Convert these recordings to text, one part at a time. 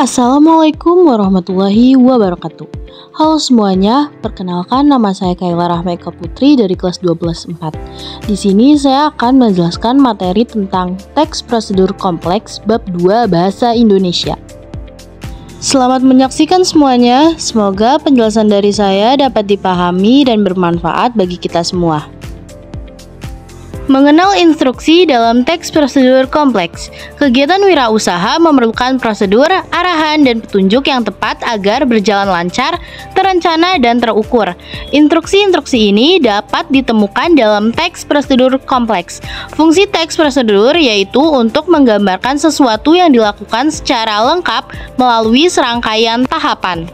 Assalamualaikum warahmatullahi wabarakatuh. Halo semuanya, perkenalkan nama saya Kayla Rahma Eka Putri dari kelas 12/4. Di sini saya akan menjelaskan materi tentang teks prosedur kompleks bab 2 Bahasa Indonesia. Selamat menyaksikan semuanya, semoga penjelasan dari saya dapat dipahami dan bermanfaat bagi kita semua. Mengenal instruksi dalam teks prosedur kompleks. Kegiatan wirausaha memerlukan prosedur, arahan, dan petunjuk yang tepat agar berjalan lancar, terencana, dan terukur. Instruksi-instruksi ini dapat ditemukan dalam teks prosedur kompleks. Fungsi teks prosedur yaitu untuk menggambarkan sesuatu yang dilakukan secara lengkap melalui serangkaian tahapan.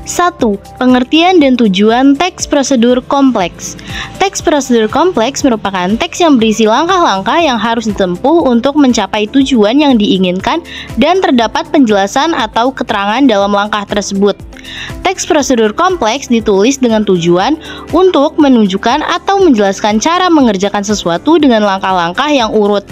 1. Pengertian dan tujuan teks prosedur kompleks. Teks prosedur kompleks merupakan teks yang berisi langkah-langkah yang harus ditempuh untuk mencapai tujuan yang diinginkan dan terdapat penjelasan atau keterangan dalam langkah tersebut. Teks prosedur kompleks ditulis dengan tujuan untuk menunjukkan atau menjelaskan cara mengerjakan sesuatu dengan langkah-langkah yang urut.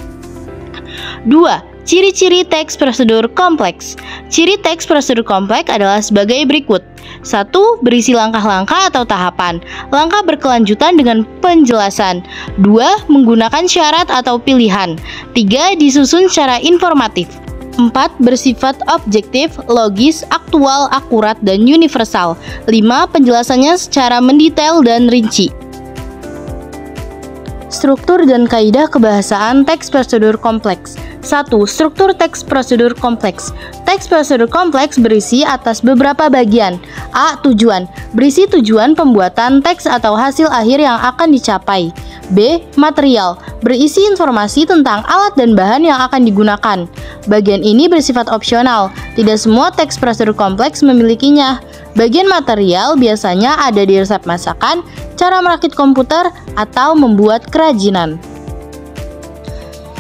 2. Ciri-ciri teks prosedur kompleks. Ciri teks prosedur kompleks adalah sebagai berikut. 1. Berisi langkah-langkah atau tahapan. Langkah berkelanjutan dengan penjelasan. 2. Menggunakan syarat atau pilihan. 3. Disusun secara informatif. 4. Bersifat objektif, logis, aktual, akurat, dan universal. 5. Penjelasannya secara mendetail dan rinci. Struktur dan kaidah kebahasaan teks prosedur kompleks. 1. Struktur teks prosedur kompleks. Teks prosedur kompleks berisi atas beberapa bagian. A. Tujuan. Berisi tujuan pembuatan teks atau hasil akhir yang akan dicapai. B. Material. Berisi informasi tentang alat dan bahan yang akan digunakan. Bagian ini bersifat opsional. Tidak semua teks prosedur kompleks memilikinya. Bagian material biasanya ada di resep masakan, cara merakit komputer, atau membuat kerajinan.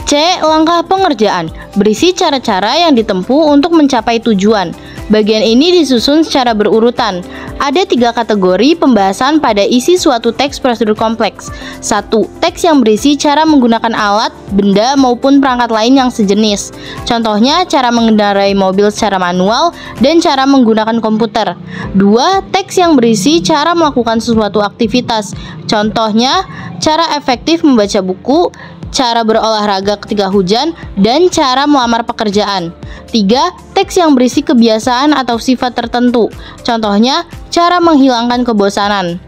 C. Langkah pengerjaan. Berisi cara-cara yang ditempuh untuk mencapai tujuan. Bagian ini disusun secara berurutan. Ada 3 kategori pembahasan pada isi suatu teks prosedur kompleks. 1. Teks yang berisi cara menggunakan alat, benda, maupun perangkat lain yang sejenis. Contohnya, cara mengendarai mobil secara manual dan cara menggunakan komputer. 2. Teks yang berisi cara melakukan sesuatu aktivitas. Contohnya, cara efektif membaca buku, cara berolahraga ketika hujan, dan cara melamar pekerjaan. 3. Teks yang berisi kebiasaan atau sifat tertentu. Contohnya, cara menghilangkan kebosanan.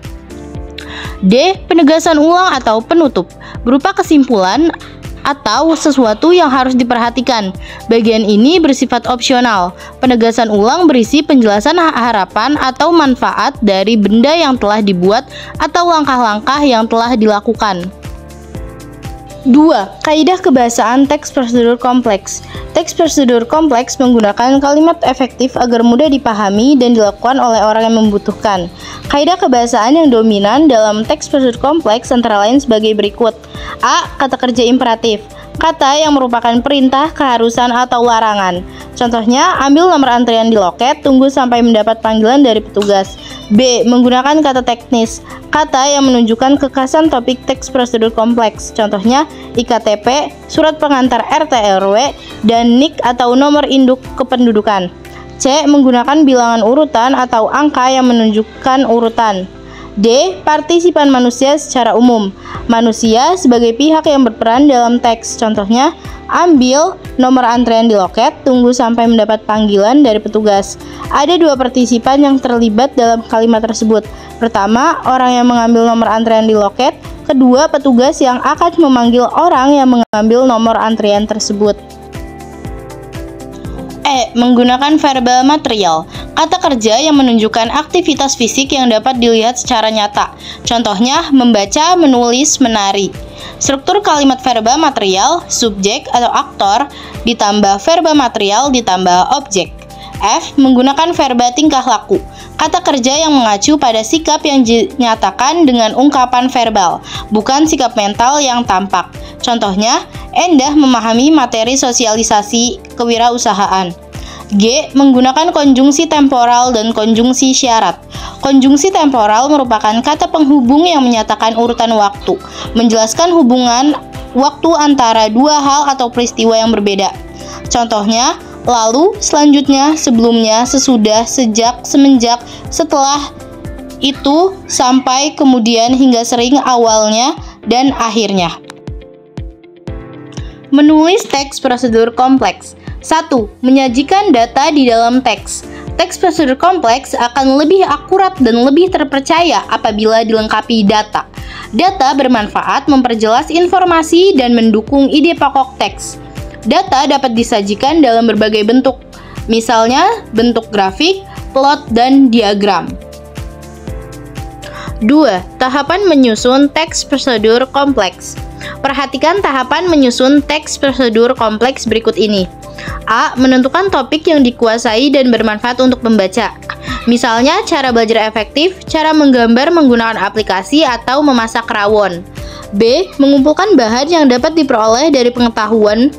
D. Penegasan ulang atau penutup. Berupa kesimpulan atau sesuatu yang harus diperhatikan. Bagian ini bersifat opsional. Penegasan ulang berisi penjelasan harapan atau manfaat dari benda yang telah dibuat atau langkah-langkah yang telah dilakukan. 2. Kaidah kebahasaan teks prosedur kompleks. Teks prosedur kompleks menggunakan kalimat efektif agar mudah dipahami dan dilakukan oleh orang yang membutuhkan. Kaidah kebahasaan yang dominan dalam teks prosedur kompleks antara lain sebagai berikut. A. Kata kerja imperatif. Kata yang merupakan perintah, keharusan, atau larangan. Contohnya, ambil nomor antrian di loket, tunggu sampai mendapat panggilan dari petugas. B. Menggunakan kata teknis. Kata yang menunjukkan kekhasan topik teks prosedur kompleks. Contohnya, IKTP, surat pengantar RT RW, dan NIK atau nomor induk kependudukan. C. Menggunakan bilangan urutan atau angka yang menunjukkan urutan. D. Partisipan manusia secara umum. Manusia sebagai pihak yang berperan dalam teks. Contohnya, ambil nomor antrean di loket, tunggu sampai mendapat panggilan dari petugas. Ada 2 partisipan yang terlibat dalam kalimat tersebut. Pertama, orang yang mengambil nomor antrean di loket. Kedua, petugas yang akan memanggil orang yang mengambil nomor antrean tersebut. E. Menggunakan verbal material. Kata kerja yang menunjukkan aktivitas fisik yang dapat dilihat secara nyata. Contohnya, membaca, menulis, menari. Struktur kalimat verbal material, subjek atau aktor, ditambah verbal material, ditambah objek. F. Menggunakan verba tingkah laku. Kata kerja yang mengacu pada sikap yang dinyatakan dengan ungkapan verbal, bukan sikap mental yang tampak. Contohnya, Endah memahami materi sosialisasi kewirausahaan. G. Menggunakan konjungsi temporal dan konjungsi syarat. Konjungsi temporal merupakan kata penghubung yang menyatakan urutan waktu, menjelaskan hubungan waktu antara 2 hal atau peristiwa yang berbeda. Contohnya, lalu, selanjutnya, sebelumnya, sesudah, sejak, semenjak, setelah, itu, sampai, kemudian, hingga sering, awalnya, dan akhirnya. Menulis teks prosedur kompleks. 1. Menyajikan data di dalam teks. Teks prosedur kompleks akan lebih akurat dan lebih terpercaya apabila dilengkapi data. Data bermanfaat memperjelas informasi dan mendukung ide pokok teks. Data dapat disajikan dalam berbagai bentuk, misalnya bentuk grafik, plot, dan diagram. 2. Tahapan menyusun teks prosedur kompleks. Perhatikan tahapan menyusun teks prosedur kompleks berikut ini. A. Menentukan topik yang dikuasai dan bermanfaat untuk pembaca. Misalnya, cara belajar efektif, cara menggambar menggunakan aplikasi, atau memasak rawon. B. Mengumpulkan bahan yang dapat diperoleh dari pengetahuan,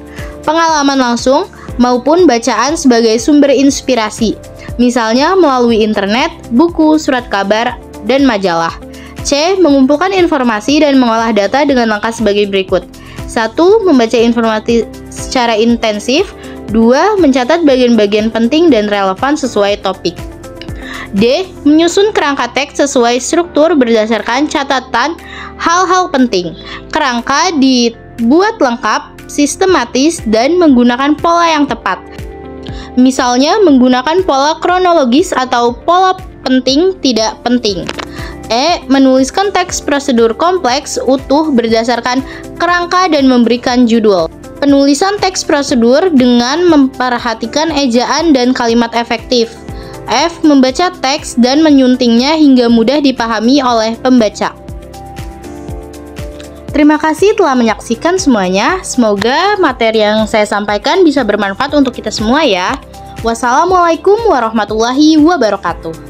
pengalaman langsung, maupun bacaan sebagai sumber inspirasi. Misalnya, melalui internet, buku, surat kabar, dan majalah. C. Mengumpulkan informasi dan mengolah data dengan langkah sebagai berikut. 1. Membaca informasi secara intensif. 2. Mencatat bagian-bagian penting dan relevan sesuai topik. D. Menyusun kerangka teks sesuai struktur berdasarkan catatan hal-hal penting. Kerangka dibuat lengkap, sistematis, dan menggunakan pola yang tepat. Misalnya, menggunakan pola kronologis atau pola penting tidak penting. E. Menuliskan teks prosedur kompleks utuh berdasarkan kerangka dan memberikan judul. Penulisan teks prosedur dengan memperhatikan ejaan dan kalimat efektif. F. Membaca teks dan menyuntingnya hingga mudah dipahami oleh pembaca. Terima kasih telah menyaksikan semuanya. Semoga materi yang saya sampaikan bisa bermanfaat untuk kita semua ya. Wassalamualaikum warahmatullahi wabarakatuh.